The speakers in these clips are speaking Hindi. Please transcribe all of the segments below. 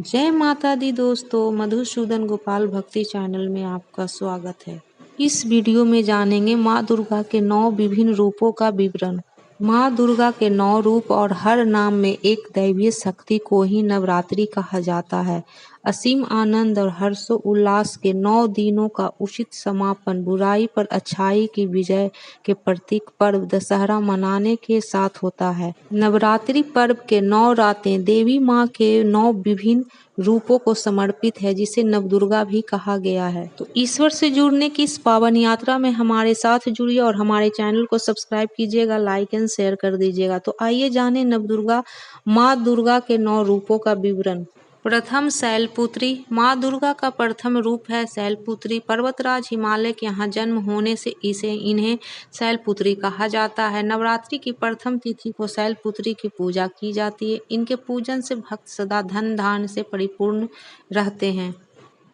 जय माता दी दोस्तों, मधुसूदन गोपाल भक्ति चैनल में आपका स्वागत है। इस वीडियो में जानेंगे माँ दुर्गा के 9 विभिन्न रूपों का विवरण। माँ दुर्गा के 9 रूप और हर नाम में एक दैवीय शक्ति को ही नवरात्रि कहा जाता है। असीम आनंद और हर्षोल्लास के 9 दिनों का उचित समापन बुराई पर अच्छाई की विजय के प्रतीक पर्व दशहरा मनाने के साथ होता है। नवरात्रि पर्व के 9 रातें देवी माँ के 9 विभिन्न रूपों को समर्पित है, जिसे नवदुर्गा भी कहा गया है। तो ईश्वर से जुड़ने की इस पावन यात्रा में हमारे साथ जुड़िए और हमारे चैनल को सब्सक्राइब कीजिएगा, लाइक एंड शेयर कर दीजिएगा। तो आइए जाने नवदुर्गा माँ दुर्गा के 9 रूपों का विवरण। प्रथम शैलपुत्री। माँ दुर्गा का प्रथम रूप है शैलपुत्री। पर्वतराज हिमालय के यहाँ जन्म होने से इन्हें शैलपुत्री कहा जाता है। नवरात्रि की प्रथम तिथि को शैलपुत्री की पूजा की जाती है। इनके पूजन से भक्त सदा धन धान्य से परिपूर्ण रहते हैं।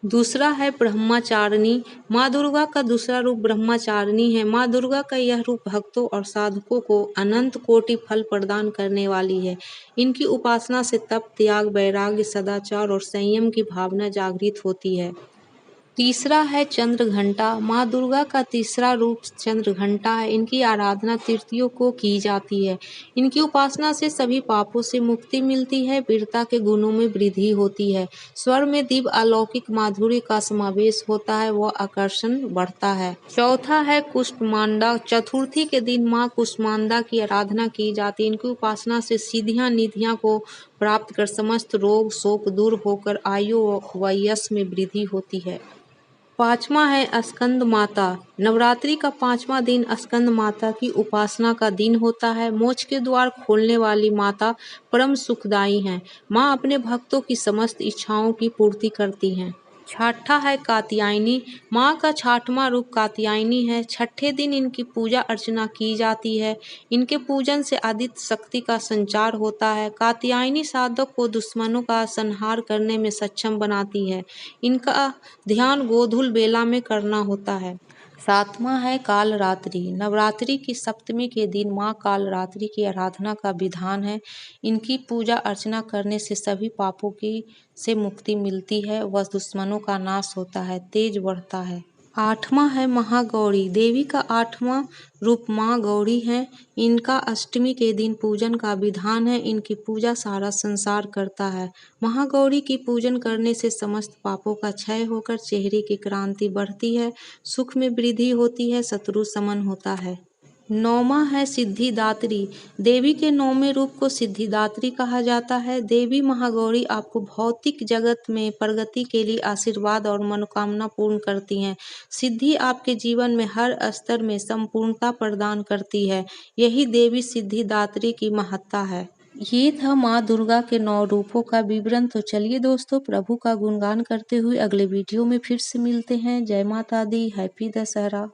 दूसरा है ब्रह्मचारिणी। माँ दुर्गा का दूसरा रूप ब्रह्मचारिणी है। माँ दुर्गा का यह रूप भक्तों और साधकों को अनंत कोटि फल प्रदान करने वाली है। इनकी उपासना से तप, त्याग, वैराग्य, सदाचार और संयम की भावना जागृत होती है। तीसरा है चंद्रघंटा। माँ दुर्गा का तीसरा रूप चंद्रघंटा है। इनकी आराधना तृतीयों को की जाती है। इनकी उपासना से सभी पापों से मुक्ति मिलती है, वीरता के गुणों में वृद्धि होती है, स्वर में दिव्य अलौकिक माधुर्य का समावेश होता है, वह आकर्षण बढ़ता है। चौथा है कुष्मांडा। चतुर्थी के दिन माँ कुष्मांडा की आराधना की जाती है। इनकी उपासना से सिद्धियां निधियां को प्राप्त कर समस्त रोग शोक दूर होकर आयु व यश में वृद्धि होती है। पांचवा है स्कंद माता। नवरात्रि का 5वां दिन स्कंद माता की उपासना का दिन होता है। मोक्ष के द्वार खोलने वाली माता परम सुखदायी हैं। माँ अपने भक्तों की समस्त इच्छाओं की पूर्ति करती हैं। छठा है कात्यायनी। माँ का 6वां रूप कात्यायनी है। छठे दिन इनकी पूजा अर्चना की जाती है। इनके पूजन से आदित्य शक्ति का संचार होता है। कात्यायनी साधक को दुश्मनों का संहार करने में सक्षम बनाती है। इनका ध्यान गोधूल बेला में करना होता है। 7वां है कालरात्रि। नवरात्रि की सप्तमी के दिन माँ कालरात्रि की आराधना का विधान है। इनकी पूजा अर्चना करने से सभी पापों की से मुक्ति मिलती है व दुश्मनों का नाश होता है, तेज बढ़ता है। 8वां है महागौरी। देवी का 8वां रूप माँ गौरी है। इनका अष्टमी के दिन पूजन का विधान है। इनकी पूजा सारा संसार करता है। महागौरी की पूजन करने से समस्त पापों का क्षय होकर चेहरे की क्रांति बढ़ती है, सुख में वृद्धि होती है, शत्रु शमन होता है। 9वां है सिद्धिदात्री। देवी के 9वें रूप को सिद्धिदात्री कहा जाता है। देवी महागौरी आपको भौतिक जगत में प्रगति के लिए आशीर्वाद और मनोकामना पूर्ण करती हैं। सिद्धि आपके जीवन में हर स्तर में संपूर्णता प्रदान करती है। यही देवी सिद्धिदात्री की महत्ता है। ये था माँ दुर्गा के 9 रूपों का विवरण। तो चलिए दोस्तों, प्रभु का गुणगान करते हुए अगले वीडियो में फिर से मिलते हैं। जय माता दी, हैप्पी दशहरा।